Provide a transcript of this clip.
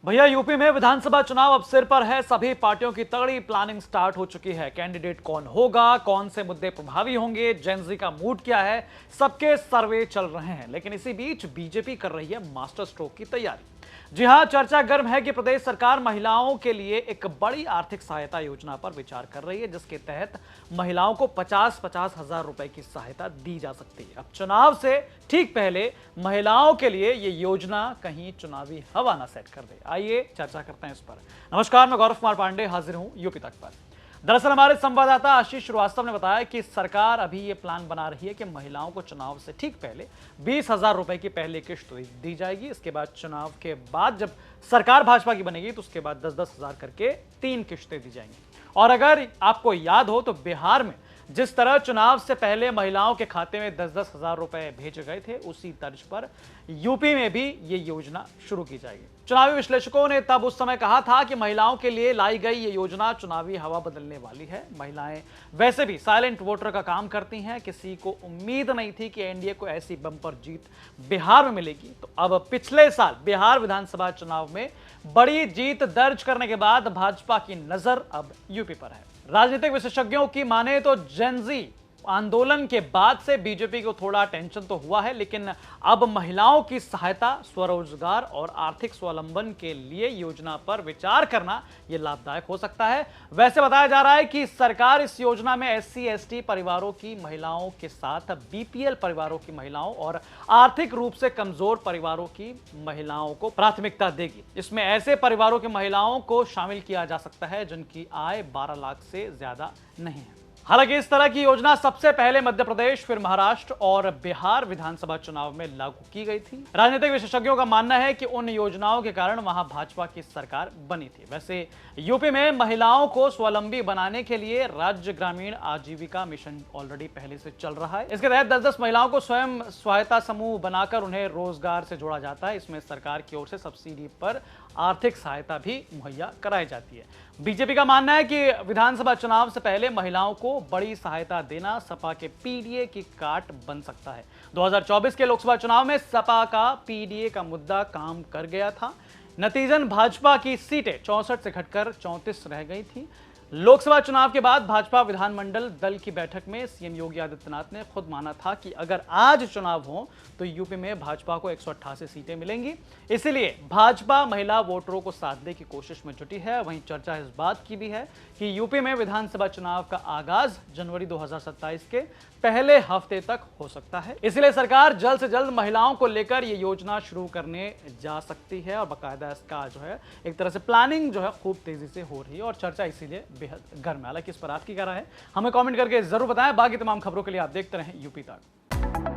भैया यूपी में विधानसभा चुनाव अब सिर पर है। सभी पार्टियों की तगड़ी प्लानिंग स्टार्ट हो चुकी है। कैंडिडेट कौन होगा, कौन से मुद्दे प्रभावी होंगे, जेनजी का मूड क्या है, सबके सर्वे चल रहे हैं। लेकिन इसी बीच बीजेपी कर रही है मास्टर स्ट्रोक की तैयारी। जी हां, चर्चा गर्म है कि प्रदेश सरकार महिलाओं के लिए एक बड़ी आर्थिक सहायता योजना पर विचार कर रही है, जिसके तहत महिलाओं को 50-50 हजार रुपए की सहायता दी जा सकती है। अब चुनाव से ठीक पहले महिलाओं के लिए यह योजना कहीं चुनावी हवा ना सेट कर दे। आइए चर्चा करते हैं इस पर। नमस्कार, मैं गौरव कुमार पांडे हाजिर हूं यूपी तक पर। दरअसल हमारे संवाददाता आशीष श्रीवास्तव ने बताया कि सरकार अभी ये प्लान बना रही है कि महिलाओं को चुनाव से ठीक पहले 20,000 रुपए की पहली किश्त दी जाएगी। इसके बाद चुनाव के बाद जब सरकार भाजपा की बनेगी तो उसके बाद 10-10 हजार करके 3 किश्तें दी जाएंगी। और अगर आपको याद हो तो बिहार में जिस तरह चुनाव से पहले महिलाओं के खाते में 10-10 हजार रुपए भेजे गए थे, उसी तर्ज पर यूपी में भी ये योजना शुरू की जाएगी। चुनावी विश्लेषकों ने तब उस समय कहा था कि महिलाओं के लिए लाई गई ये योजना चुनावी हवा बदलने वाली है। महिलाएं वैसे भी साइलेंट वोटर का काम करती हैं। किसी को उम्मीद नहीं थी कि एनडीए को ऐसी बम्पर जीत बिहार में मिलेगी। तो अब पिछले साल बिहार विधानसभा चुनाव में बड़ी जीत दर्ज करने के बाद भाजपा की नजर अब यूपी पर है। राजनीतिक विशेषज्ञों की माने तो जेनजी आंदोलन के बाद से बीजेपी को थोड़ा टेंशन तो हुआ है, लेकिन अब महिलाओं की सहायता, स्वरोजगार और आर्थिक स्वावलंबन के लिए योजना पर विचार करना यह लाभदायक हो सकता है। वैसे बताया जा रहा है कि सरकार इस योजना में SC/ST परिवारों की महिलाओं के साथ BPL परिवारों की महिलाओं और आर्थिक रूप से कमजोर परिवारों की महिलाओं को प्राथमिकता देगी। इसमें ऐसे परिवारों की महिलाओं को शामिल किया जा सकता है जिनकी आय 12 लाख से ज्यादा नहीं है। हालांकि इस तरह की योजना सबसे पहले मध्य प्रदेश, फिर महाराष्ट्र और बिहार विधानसभा चुनाव में लागू की गई थी। राजनीतिक विशेषज्ञों का मानना है कि उन योजनाओं के कारण वहां भाजपा की सरकार बनी थी। वैसे यूपी में महिलाओं को स्वावलंबी बनाने के लिए राज्य ग्रामीण आजीविका मिशन ऑलरेडी पहले से चल रहा है। इसके तहत 10-10 महिलाओं को स्वयं सहायता समूह बनाकर उन्हें रोजगार से जोड़ा जाता है। इसमें सरकार की ओर से सब्सिडी पर आर्थिक सहायता भी मुहैया कराई जाती है। बीजेपी का मानना है कि विधानसभा चुनाव से पहले महिलाओं को बड़ी सहायता देना सपा के PDA की काट बन सकता है। 2024 के लोकसभा चुनाव में सपा का PDA का मुद्दा काम कर गया था। नतीजन भाजपा की सीटें 64 से घटकर 34 रह गई थी। लोकसभा चुनाव के बाद भाजपा विधानमंडल दल की बैठक में सीएम योगी आदित्यनाथ ने खुद माना था कि अगर आज चुनाव हो तो यूपी में भाजपा को 188 सीटें मिलेंगी। इसलिए भाजपा महिला वोटरों को साधने की कोशिश में जुटी है। वहीं चर्चा इस बात की भी है कि यूपी में विधानसभा चुनाव का आगाज जनवरी 2027 के पहले हफ्ते तक हो सकता है। इसलिए सरकार जल्द से जल्द महिलाओं को लेकर यह योजना शुरू करने जा सकती है और बाकायदा इसका जो है एक तरह से प्लानिंग जो है खूब तेजी से हो रही है और चर्चा इसीलिए बेहद गर्म है। हालांकि इस पर आपकी क्या राय है, हमें कमेंट करके जरूर बताएं। बाकी तमाम खबरों के लिए आप देखते रहें यूपी तक।